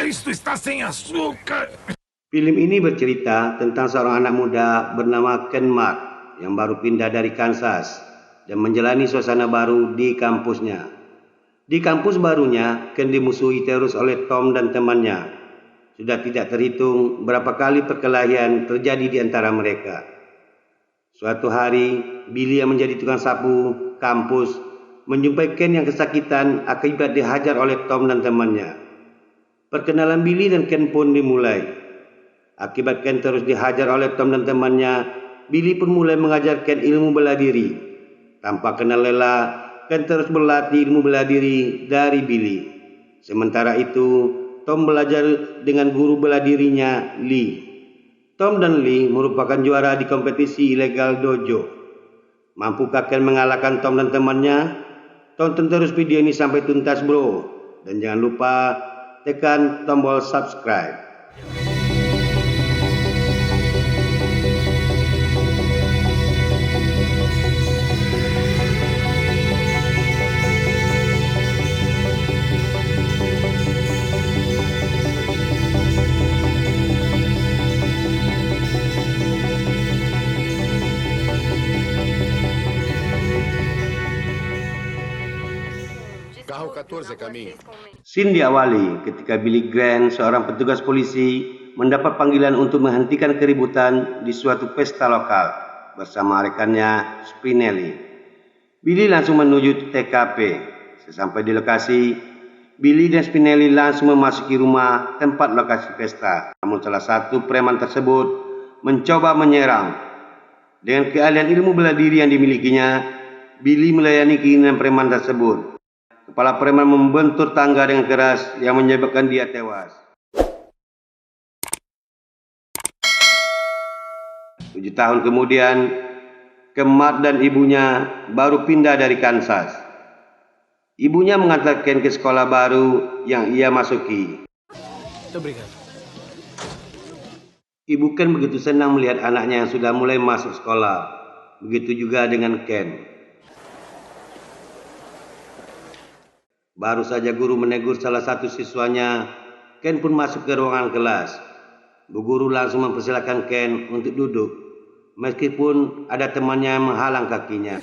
Isto está sem açúcar. Film ini bercerita tentang seorang anak muda bernama Ken Mark yang baru pindah dari Kansas dan menjalani suasana baru di kampusnya. Di kampus barunya, Ken dimusuhi terus oleh Tom dan temannya. Sudah tidak terhitung berapa kali perkelahian terjadi di antara mereka. Suatu hari, Billy yang menjadi tukang sapu kampus menjumpai Ken yang kesakitan akibat dihajar oleh Tom dan temannya. Perkenalan Billy dan Ken pun dimulai. Akibat Ken terus dihajar oleh Tom dan temannya, Billy pun mulai mengajar Ken ilmu bela diri. Tanpa kenal lelah, Ken terus berlatih ilmu bela diri dari Billy. Sementara itu, Tom belajar dengan guru bela dirinya, Lee. Tom dan Lee merupakan juara di kompetisi ilegal dojo. Mampukah Ken mengalahkan Tom dan temannya? Tonton terus video ini sampai tuntas bro. Dan jangan lupa tekan tombol subscribe. Carro 14 caminho. Scene diawali ketika Billy Grant, seorang petugas polisi, mendapat panggilan untuk menghentikan keributan di suatu pesta lokal bersama rekannya Spinelli. Billy langsung menuju TKP. Sesampai di lokasi, Billy dan Spinelli langsung memasuki rumah tempat lokasi pesta. Namun salah satu preman tersebut mencoba menyerang. Dengan keahlian ilmu bela diri yang dimilikinya, Billy melayani keinginan preman tersebut. Kepala preman membentur tangga dengan keras yang menyebabkan dia tewas. 7 tahun kemudian, Kemat dan ibunya baru pindah dari Kansas. Ibunya mengantar Ken ke sekolah baru yang ia masuki. Ibu Ken begitu senang melihat anaknya yang sudah mulai masuk sekolah. Begitu juga dengan Ken. Baru saja guru menegur salah satu siswanya, Ken pun masuk ke ruangan kelas. Bu guru langsung mempersilakan Ken untuk duduk, meskipun ada temannya yang menghalang kakinya.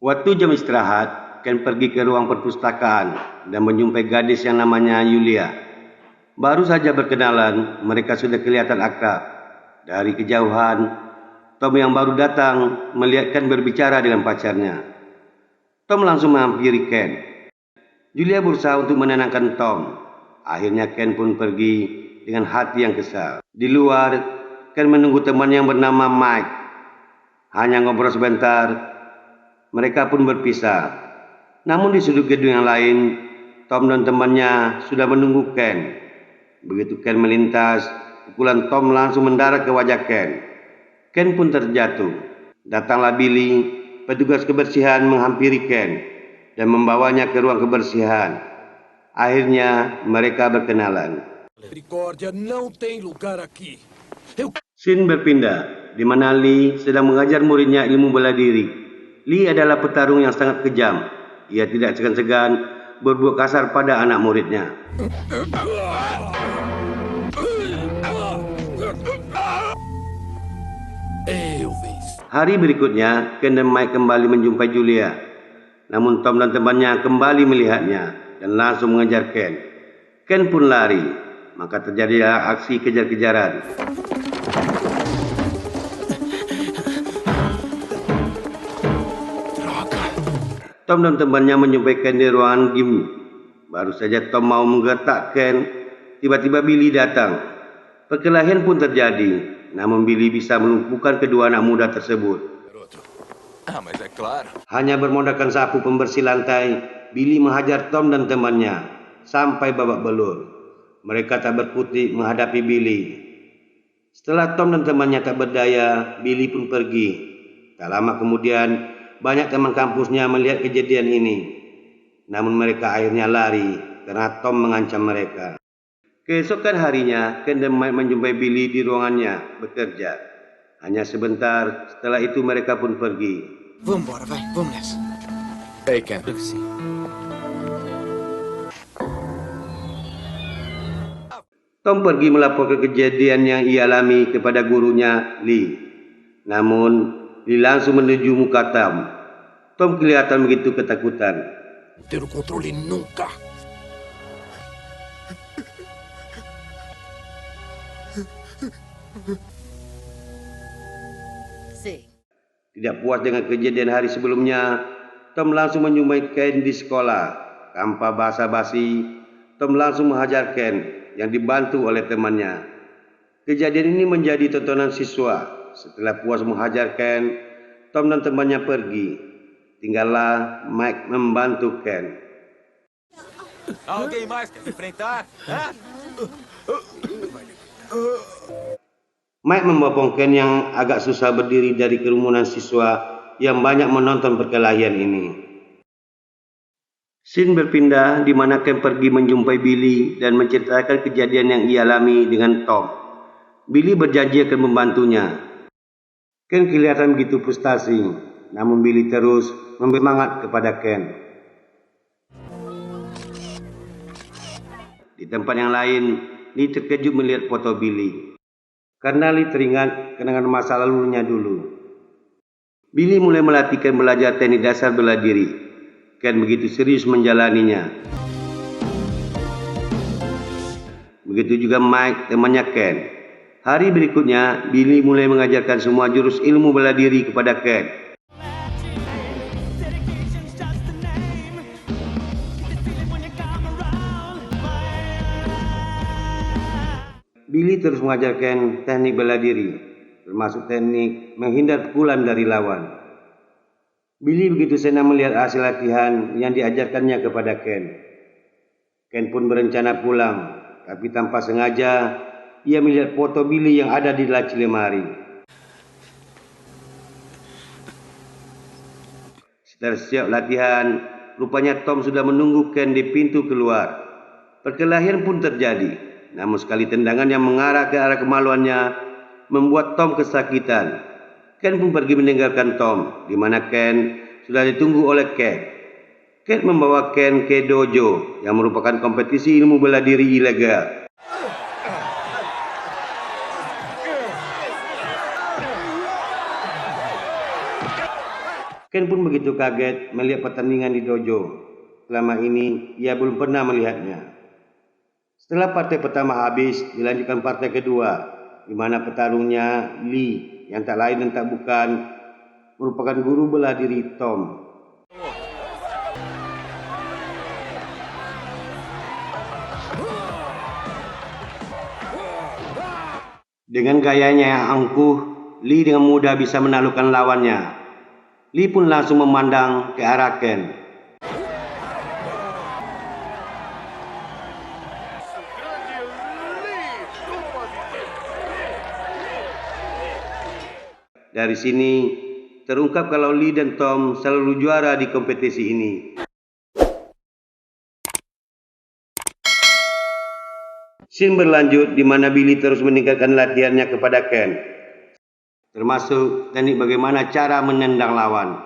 Waktu jam istirahat, Ken pergi ke ruang perpustakaan dan menjumpai gadis yang namanya Yulia. Baru saja berkenalan, mereka sudah kelihatan akrab. Dari kejauhan, Tom yang baru datang melihat Ken berbicara dengan pacarnya. Tom langsung menghampiri Ken. Julia berusaha untuk menenangkan Tom. Akhirnya Ken pun pergi dengan hati yang kesal. Di luar, Ken menunggu teman yang bernama Mike. Hanya ngobrol sebentar, mereka pun berpisah. Namun di sudut gedung yang lain, Tom dan temannya sudah menunggu Ken. Begitu Ken melintas, pukulan Tom langsung mendarat ke wajah Ken. Ken pun terjatuh. Datanglah Billy, petugas kebersihan, menghampiri Ken dan membawanya ke ruang kebersihan. Akhirnya mereka berkenalan. Scene berpindah di mana Lee sedang mengajar muridnya ilmu bela diri. Lee adalah petarung yang sangat kejam. Ia tidak segan-segan berbuat kasar pada anak muridnya. Hari berikutnya, Ken dan Mike kembali menjumpai Julia. Namun Tom dan temannya kembali melihatnya dan langsung mengejar Ken. Ken pun lari, maka terjadilah aksi kejar-kejaran. Tom dan temannya menjumpai Ken di ruangan gym. Baru saja Tom mau menggertak Ken, tiba-tiba Billy datang. Perkelahian pun terjadi, namun Billy bisa melumpuhkan kedua anak muda tersebut. Hanya bermodalkan sapu pembersih lantai, Billy menghajar Tom dan temannya sampai babak belur. Mereka tak berkutik menghadapi Billy. Setelah Tom dan temannya tak berdaya, Billy pun pergi. Tak lama kemudian, banyak teman kampusnya melihat kejadian ini. Namun mereka akhirnya lari karena Tom mengancam mereka. Keesokan harinya, Ken dan Mike menjumpai Billy di ruangannya bekerja. Hanya sebentar, setelah itu mereka pun pergi. Vambora, vai, vamos nessa. Ei, Ken. Claro que sim. Tom pergi melaporkan kejadian yang ia alami kepada gurunya, Lee. Namun, Lee langsung menuju muka Tom. Tom kelihatan begitu ketakutan. No te lo controle nunca. Tidak puas dengan kejadian hari sebelumnya, Tom langsung menyumai Ken di sekolah. Tanpa basa-basi, Tom langsung menghajar Ken yang dibantu oleh temannya. Kejadian ini menjadi tontonan siswa. Setelah puas menghajar Ken, Tom dan temannya pergi. Tinggallah Mike membantu Ken. Alguém mais quer enfrentar? Mike membopong Ken yang agak susah berdiri dari kerumunan siswa yang banyak menonton perkelahian ini. Scene berpindah di mana Ken pergi menjumpai Billy dan menceritakan kejadian yang ia alami dengan Tom. Billy berjanji akan membantunya. Ken kelihatan begitu frustasi, namun Billy terus memberi semangat kepada Ken. Di tempat yang lain, Lee terkejut melihat foto Billy. Karena Lee teringat kenangan masa lalunya dulu. Billy mulai melatih Ken belajar teknik dasar bela diri. Ken begitu serius menjalaninya. Begitu juga Mike, temannya Ken. Hari berikutnya, Billy mulai mengajarkan semua jurus ilmu bela diri kepada Ken. Billy terus mengajar Ken teknik bela diri, termasuk teknik menghindar pukulan dari lawan. Billy begitu senang melihat hasil latihan yang diajarkannya kepada Ken. Ken pun berencana pulang, tapi tanpa sengaja ia melihat foto Billy yang ada di laci lemari. Setelah siap latihan, rupanya Tom sudah menunggu Ken di pintu keluar. Perkelahian pun terjadi, namun sekali tendangan yang mengarah ke arah kemaluannya membuat Tom kesakitan. Ken pun pergi meninggalkan Tom, di mana Ken sudah ditunggu oleh Ken. Ken membawa Ken ke dojo yang merupakan kompetisi ilmu bela diri ilegal. Ken pun begitu kaget melihat pertandingan di dojo. Selama ini ia belum pernah melihatnya. Setelah partai pertama habis, dilanjutkan partai kedua, di mana petarungnya Lee yang tak lain dan tak bukan merupakan guru bela diri Tom. Dengan gayanya yang angkuh, Lee dengan mudah bisa menaklukkan lawannya. Lee pun langsung memandang ke arah Ken. Dari sini terungkap kalau Lee dan Tom selalu juara di kompetisi ini. Scene berlanjut di mana Billy terus meningkatkan latihannya kepada Ken, termasuk teknik bagaimana cara menendang lawan.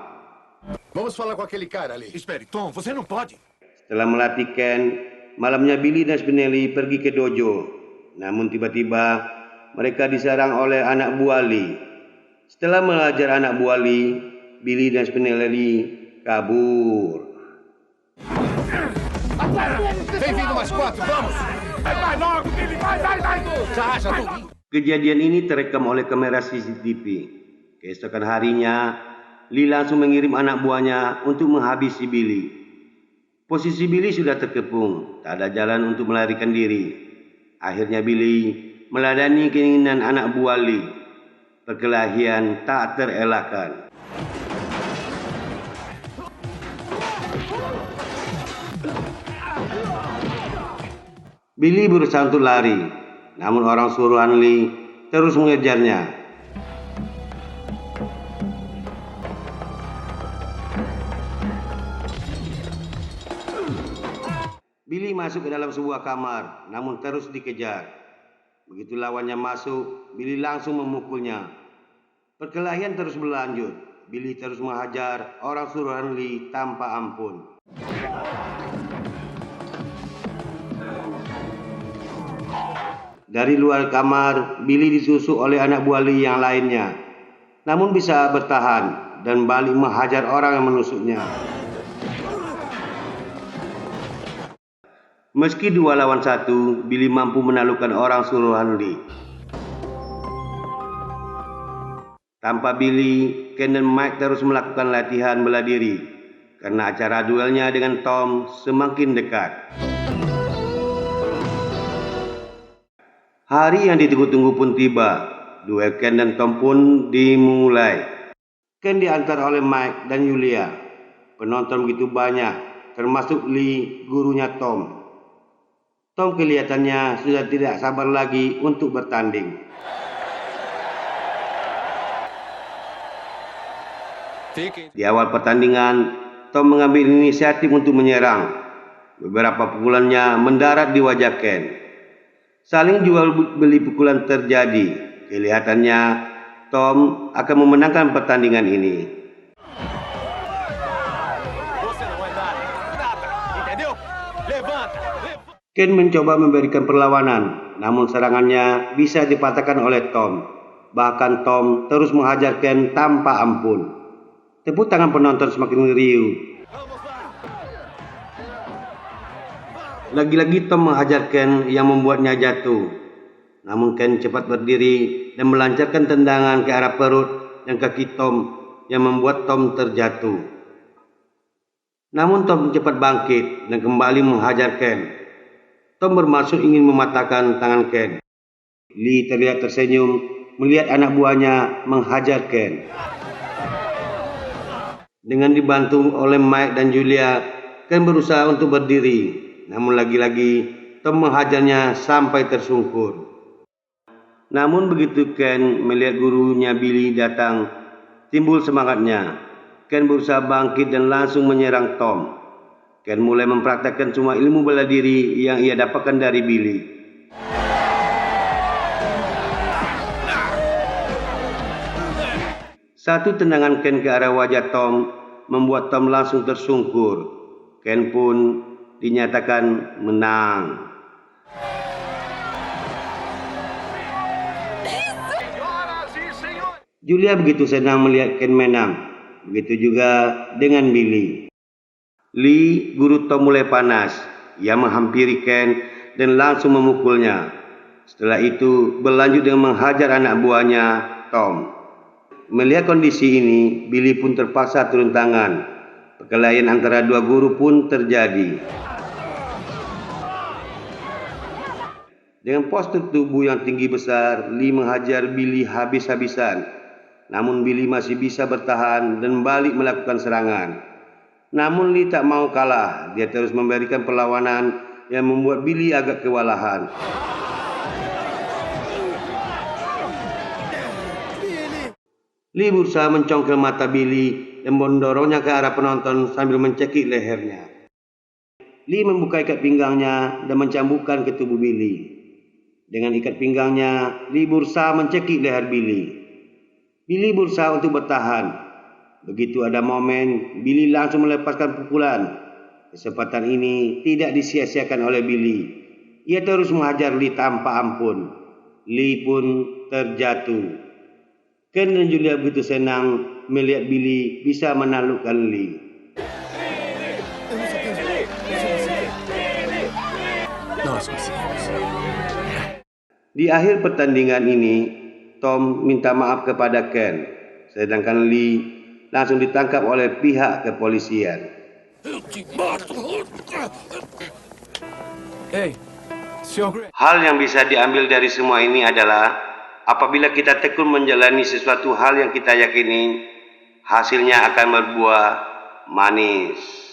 Vamos falar com aquele cara ali. Espere, Tom, você não pode. Setelah melatih Ken, malamnya Billy dan Spinelli pergi ke dojo. Namun tiba-tiba mereka diserang oleh anak buah Lee. Setelah mengajar anak buah Lee, Billy dan Spinelli kabur. Bem-vindo mais 4, vamos! Vai logo, Billy, vai! Já, tudo. Kejadian ini terekam oleh kamera CCTV. Keesokan harinya, Lee langsung mengirim anak buahnya untuk menghabisi Billy. Posisi Billy sudah terkepung, tak ada jalan untuk melarikan diri. Akhirnya Billy meladani keinginan anak buah Lee. Perkelahian tak terelakkan. Billy berusaha untuk lari, namun orang suruhan Lee terus mengejarnya. Billy masuk ke dalam sebuah kamar, namun terus dikejar. Begitu lawannya masuk, Billy langsung memukulnya. Perkelahian terus berlanjut. Billy terus menghajar orang suruhan Lee tanpa ampun. Dari luar kamar, Billy disusuk oleh anak buah Lee yang lainnya, namun bisa bertahan dan balik menghajar orang yang menusuknya. Meski 2 lawan 1, Billy mampu menaklukkan orang suruhan Lee. Tanpa Billy, Ken dan Mike terus melakukan latihan bela diri karena acara duelnya dengan Tom semakin dekat. Hari yang ditunggu-tunggu pun tiba. Duel Ken dan Tom pun dimulai. Ken diantar oleh Mike dan Julia. Penonton begitu banyak, termasuk Lee, gurunya Tom. Tom kelihatannya sudah tidak sabar lagi untuk bertanding. Di awal pertandingan, Tom mengambil inisiatif untuk menyerang. Beberapa pukulannya mendarat di wajah Ken. Saling jual beli pukulan terjadi. Kelihatannya Tom akan memenangkan pertandingan ini. Ken mencoba memberikan perlawanan, namun serangannya bisa dipatahkan oleh Tom. Bahkan Tom terus menghajar Ken tanpa ampun. Tepuk tangan penonton semakin riuh. Lagi-lagi Tom menghajar Ken yang membuatnya jatuh. Namun Ken cepat berdiri dan melancarkan tendangan ke arah perut dan kaki Tom yang membuat Tom terjatuh. Namun Tom cepat bangkit dan kembali menghajar Ken. Tom bermaksud ingin mematahkan tangan Ken. Lee terlihat tersenyum melihat anak buahnya menghajar Ken. Dengan dibantu oleh Mike dan Julia, Ken berusaha untuk berdiri. Namun lagi-lagi Tom menghajarnya sampai tersungkur. Namun begitu Ken melihat gurunya Billy datang, timbul semangatnya. Ken berusaha bangkit dan langsung menyerang Tom. Ken mulai mempraktekkan semua ilmu bela diri yang ia dapatkan dari Billy. Satu tendangan Ken ke arah wajah Tom membuat Tom langsung tersungkur. Ken pun dinyatakan menang. Julia begitu senang melihat Ken menang. Begitu juga dengan Billy. Lee, guru Tom mulai panas. Ia menghampiri Ken dan langsung memukulnya. Setelah itu berlanjut dengan menghajar anak buahnya Tom. Melihat kondisi ini, Billy pun terpaksa turun tangan. Perkelahian antara dua guru pun terjadi. Dengan postur tubuh yang tinggi besar, Lee menghajar Billy habis-habisan. Namun Billy masih bisa bertahan dan balik melakukan serangan. Namun Lee tak mau kalah. Dia terus memberikan perlawanan yang membuat Billy agak kewalahan. Lee berusaha mencongkel mata Billy dan mendorongnya ke arah penonton sambil mencekik lehernya. Lee membuka ikat pinggangnya dan mencambukkan ke tubuh Billy. Dengan ikat pinggangnya, Lee berusaha mencekik leher Billy. Billy berusaha untuk bertahan. Begitu ada momen, Billy langsung melepaskan pukulan. Kesempatan ini tidak disia-siakan oleh Billy. Ia terus menghajar Lee tanpa ampun. Lee pun terjatuh. Ken dan Julia begitu senang melihat Billy bisa menaklukkan Lee. Di akhir pertandingan ini, Tom minta maaf kepada Ken, sedangkan Lee langsung ditangkap oleh pihak kepolisian. Hal yang bisa diambil dari semua ini adalah apabila kita tekun menjalani sesuatu hal yang kita yakini, hasilnya akan berbuah manis.